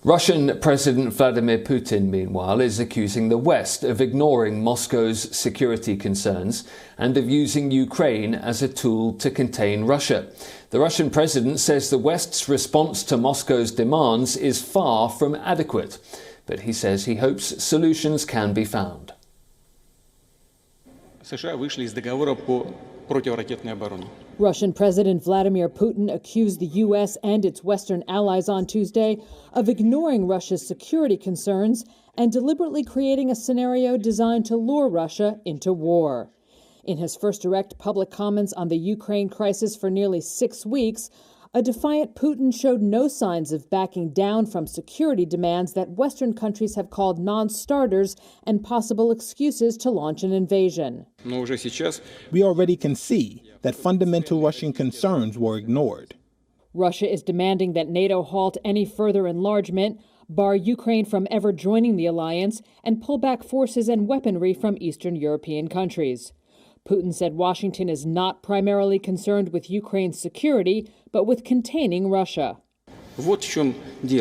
Russian President Vladimir Putin, meanwhile, is accusing the West of ignoring Moscow's security concerns and of using Ukraine as a tool to contain Russia. The Russian president says the West's response to Moscow's demands is far from adequate, but he says he hopes solutions can be found. Russian President Vladimir Putin accused the U.S. and its Western allies on Tuesday of ignoring Russia's security concerns and deliberately creating a scenario designed to lure Russia into war. In his first direct public comments on the Ukraine crisis for nearly 6 weeks, a defiant Putin showed no signs of backing down from security demands that Western countries have called non-starters and possible excuses to launch an invasion. We already can see that fundamental Russian concerns were ignored. Russia is demanding that NATO halt any further enlargement, bar Ukraine from ever joining the alliance, and pull back forces and weaponry from Eastern European countries. Putin said Washington is not primarily concerned with Ukraine's security, but with containing Russia. That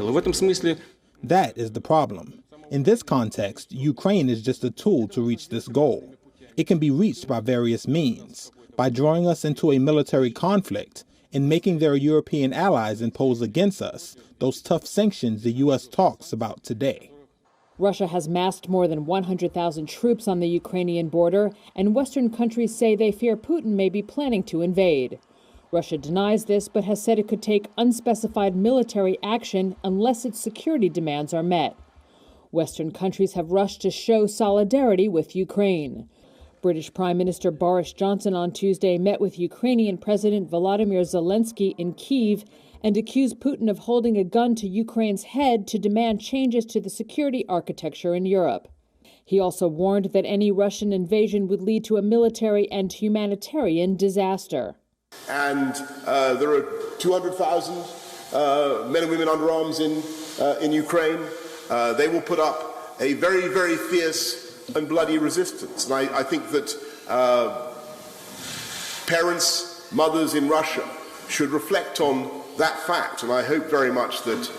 is the problem. In this context, Ukraine is just a tool to reach this goal. It can be reached by various means, by drawing us into a military conflict and making their European allies impose against us those tough sanctions the U.S. talks about today. Russia has massed more than 100,000 troops on the Ukrainian border, and Western countries say they fear Putin may be planning to invade. Russia denies this, but has said it could take unspecified military action unless its security demands are met. Western countries have rushed to show solidarity with Ukraine. British Prime Minister Boris Johnson on Tuesday met with Ukrainian President Volodymyr Zelensky in Kyiv and accused Putin of holding a gun to Ukraine's head to demand changes to the security architecture in Europe. He also warned that any Russian invasion would lead to a military and humanitarian disaster. And there are 200,000 men and women under arms in Ukraine. They will put up a very, very fierce and bloody resistance. And I think that parents, mothers in Russia should reflect on that fact. And I hope very much that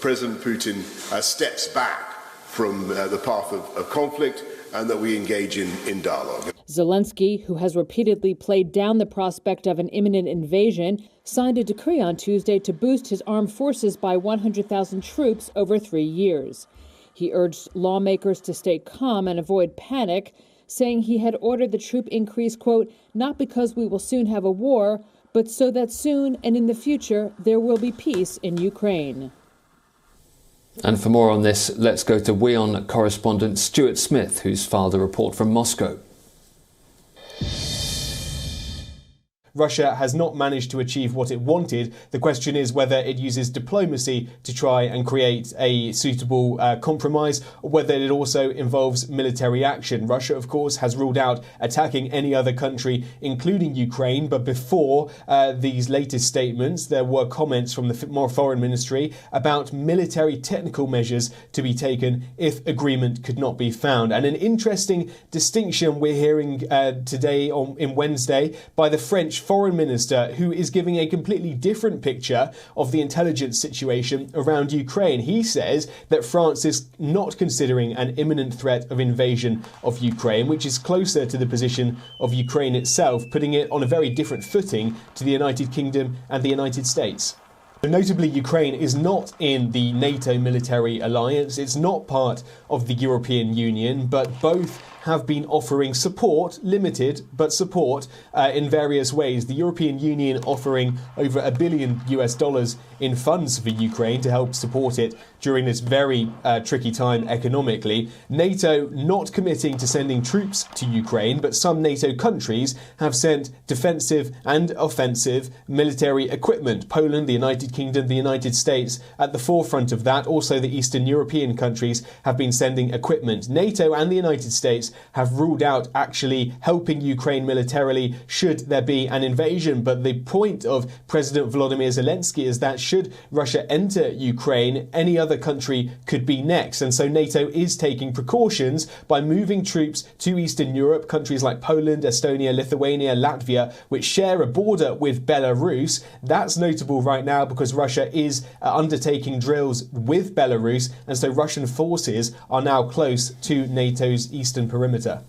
President Putin steps back from the path of conflict and that we engage in dialogue. Zelensky, who has repeatedly played down the prospect of an imminent invasion, signed a decree on Tuesday to boost his armed forces by 100,000 troops over 3 years. He urged lawmakers to stay calm and avoid panic, saying he had ordered the troop increase, quote, not because we will soon have a war, but so that soon and in the future there will be peace in Ukraine. And for more on this, let's go to WION correspondent Stuart Smith, who's filed a report from Moscow. Russia has not managed to achieve what it wanted. The question is whether it uses diplomacy to try and create a suitable compromise, or whether it also involves military action. Russia, of course, has ruled out attacking any other country, including Ukraine. But before these latest statements, there were comments from the Foreign Ministry about military technical measures to be taken if agreement could not be found. And an interesting distinction we're hearing today in Wednesday by the French Foreign Minister, who is giving a completely different picture of the intelligence situation around Ukraine. He says that France is not considering an imminent threat of invasion of Ukraine, which is closer to the position of Ukraine itself, putting it on a very different footing to the United Kingdom and the United States. Notably, Ukraine is not in the NATO military alliance. It's not part of the European Union, but both have been offering support, limited, but support in various ways. The European Union offering over $1 billion in funds for Ukraine to help support it during this very tricky time economically. NATO not committing to sending troops to Ukraine, but some NATO countries have sent defensive and offensive military equipment. Poland, the United Kingdom, the United States at the forefront of that. Also, the Eastern European countries have been sending equipment. NATO and the United States countries have ruled out actually helping Ukraine militarily should there be an invasion. But the point of President Vladimir Zelensky is that should Russia enter Ukraine, any other country could be next. And so NATO is taking precautions by moving troops to Eastern Europe, countries like Poland, Estonia, Lithuania, Latvia, which share a border with Belarus. That's notable right now because Russia is undertaking drills with Belarus, and so Russian forces are now close to NATO's eastern perimeter.